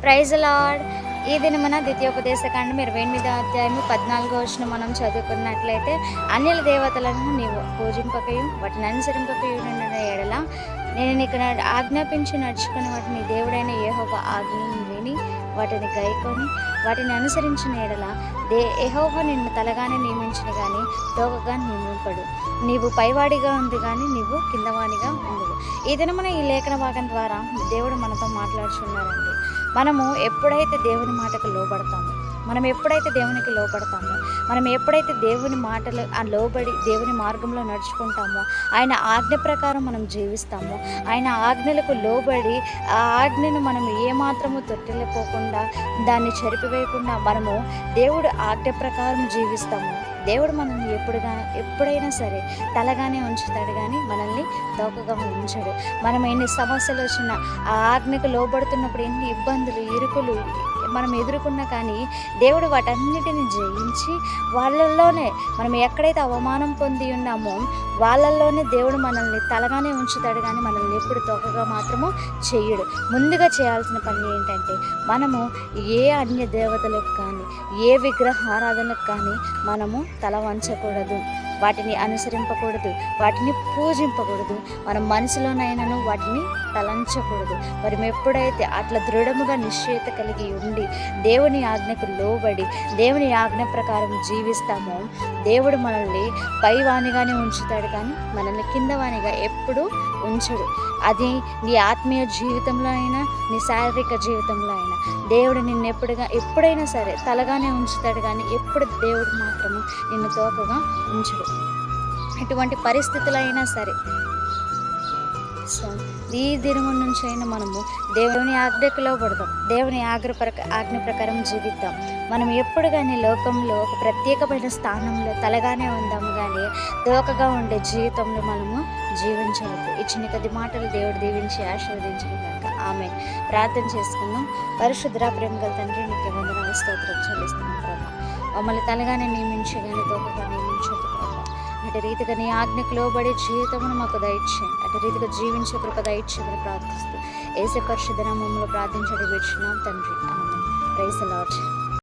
Praise lord. ఈ దినమున ద్వితీయోపదేశకాండం 28వ అధ్యాయము 14వ వచనం మనం చదువుకున్నట్లయితే, అన్యుల దేవతలను నీవు పూజింపకయు వాటిని అనుసరింపకయు నిన్న ఎడల నేను నీకు ఆజ్ఞాపించి నడుచుకుని వాటిని దేవుడైన యెహోవా ఆజ్ఞను విని వాటిని గైకొని వాటిని అనుసరించిన ఎడల యెహోవా నిన్ను తలగానే నియమించిన కానీ తోకగా నియమింపడు. నీవు పైవాడిగా ఉంది కానీ నీవు కిందవాడిగా ఉండదు. ఈ దినమున ఈ లేఖన భాగం ద్వారా దేవుడు మనతో మాట్లాడుచున్నారండి. మనము ఎప్పుడైతే దేవుని మాటకు లోబడతామో, మనం ఎప్పుడైతే దేవునికి లోబడతామో, మనం ఎప్పుడైతే దేవుని మాటలు లోబడి దేవుని మార్గంలో నడుచుకుంటామో, ఆయన ఆజ్ఞ ప్రకారం మనం జీవిస్తామో, ఆయన ఆజ్ఞలకు లోబడి ఆ ఆజ్ఞను మనం ఏమాత్రము తొట్టిల్లిపోకుండా దాన్ని చెరిపివేయకుండా మనము దేవుడు ఆజ్ఞ ప్రకారం జీవిస్తాము. దేవుడు మనల్ని ఎప్పుడైనా సరే తలగానే ఉంచుతాడు కానీ మనల్ని తోకగా ఉంచడు. మనం ఎన్ని సమస్యలు వచ్చినా ఆ ఆజ్ఞకు లోబడుతున్నప్పుడు ఎన్ని ఇబ్బందులు ఇరుకులు మనం ఎదుర్కొన్నా కానీ దేవుడు వాటన్నిటిని జయించి వాళ్ళల్లోనే మనం ఎక్కడైతే అవమానం పొంది ఉన్నామో వాళ్ళల్లోనే దేవుడు మనల్ని తలగానే ఉంచుతాడు కానీ మనల్ని ఎప్పుడు తోకగా మాత్రము చెయ్యడు. ముందుగా చేయాల్సిన పని ఏంటంటే మనము ఏ అన్య దేవతలకు కానీ ఏ విగ్రహారాధనకు కానీ మనము తల వంచకూడదు, వాటిని అనుసరింపకూడదు, వాటిని పూజింపకూడదు. మనం మనసులోనైనాను వాటిని తలంచకూడదు. మరి ఎప్పుడైతే అట్లా దృఢముగా నిశ్చయిత కలిగి ఉండి దేవుని ఆజ్ఞకు లోబడి దేవుని ఆజ్ఞ ప్రకారం జీవిస్తామో దేవుడు మనల్ని పైవానిగానే ఉంచుతాడు కానీ మనల్ని కిందవానిగా ఎప్పుడూ ఉంచడు. అది నీ ఆత్మీయ జీవితంలో అయినా నీ శారీరక జీవితంలో అయినా దేవుడు నిన్ను ఎప్పుడైనా సరే తలగానే ఉంచుతాడు కానీ ఎప్పుడు దేవుడు మాత్రము నిన్ను తోకగా ఉంచడు. ఎటువంటి పరిస్థితులు అయినా సరే. సో ఈ దినము నుంచి అయినా మనము దేవుని ఆజ్ఞకు లోబడదాం, దేవుని ఆజ్ఞ ప్రకారం జీవిద్దాం. మనం ఎప్పుడు కానీ లోకంలో ఒక ప్రత్యేకమైన స్థానంలో తలగానే ఉందాము కానీ తోకగా ఉండే జీవితంలో మనము జీవించవద్దు. ఈ చిన్న కొద్ది మాటలు దేవుడు దీవించి ఆశీర్వదించిన కనుక ఆమె ప్రార్థన చేసుకుందాం. పరిశుద్ధ ప్రేమ గల తండ్రి, నీకు వందనాలు స్తోత్రం చెల్లిస్తున్నాం ప్రభా. మమ్మల్ని తలగానే నియమించి కానీ తోకగా నియమించదు ప్రభా. అటు రీతిగా నీ ఆజ్ఞకు లోబడి జీవితమును మాకు దయచేయండి. అటు రీతిగా జీవించే కృప దయచేయమని ప్రార్థిస్తూ యేసు పరిశుద్ధ నామములో ప్రార్థించడం వేడుచున్నాం తండ్రి. ఆమేన్. Praise the lord.